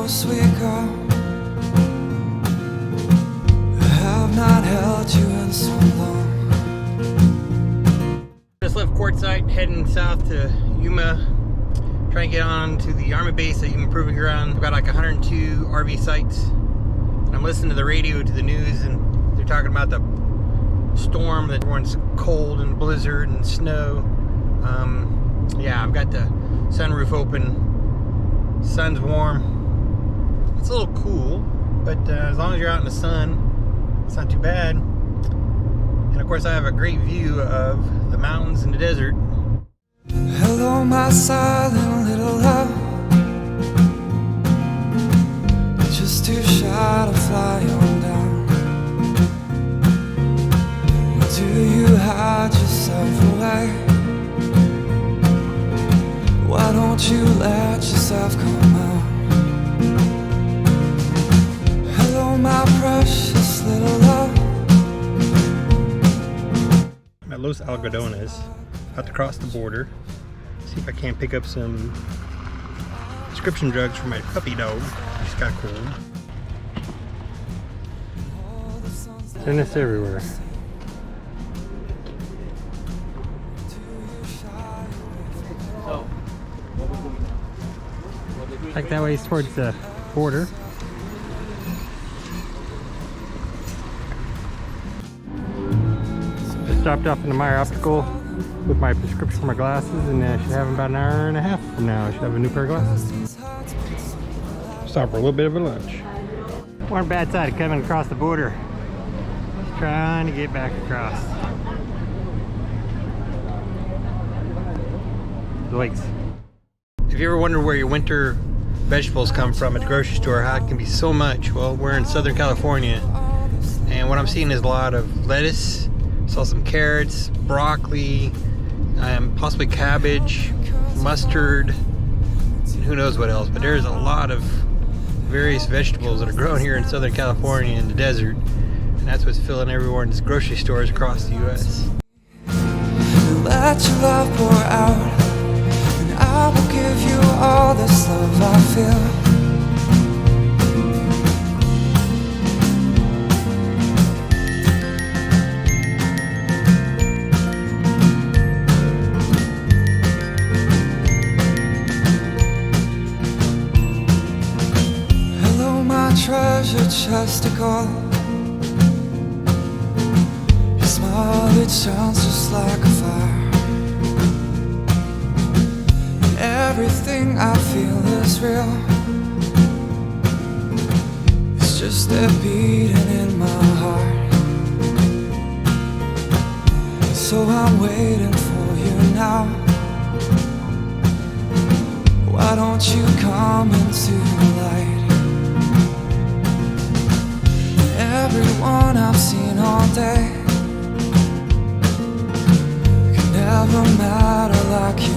sweet girl. I have not held you in so long. Just left Quartzsite, heading south to Yuma. Trying to get on to the Army base at Yuma Proving Grounds. We've got like 102 RV sites. And I'm listening to the radio, to the news, and they're talking about the storm that everyone's cold and blizzard and snow. Yeah, I've got the sunroof open. Sun's warm. It's a little cool, but as long as you're out in the sun, it's not too bad. And of course I have a great view of the mountains and the desert. Hello, my silent little love. You're just too shy to fly on down. Do you hide yourself away? Why don't you let yourself come out? Hello, my precious little love. I'm at Los Algodones, about to cross the border. See if I can't pick up some prescription drugs for my puppy dog. She's got a cold. Tennis everywhere. Like that way towards the border. Just dropped off in the Meyer Optical with my prescription for my glasses, and I should have them about an hour and a half from now. I should have a new pair of glasses. Stop for a little bit of a lunch. One bad side of coming across the border. Just trying to get back across. The lakes. If you ever wonder where your winter vegetables come from at the grocery store, how it can be so much, well, we're in Southern California, and what I'm seeing is a lot of lettuce. Saw some carrots, broccoli, possibly cabbage, mustard, and who knows what else. But there's a lot of various vegetables that are grown here in Southern California in the desert, and that's what's filling everyone's grocery stores across the U.S. Let your love pour out, and I will give you all this love I feel. Treasure chest of gold. Your smile, it shines just like a fire. And everything I feel is real. It's just a beating in my heart. So I'm waiting for you now. Why don't you come into the light? Everyone I've seen all day can never matter like you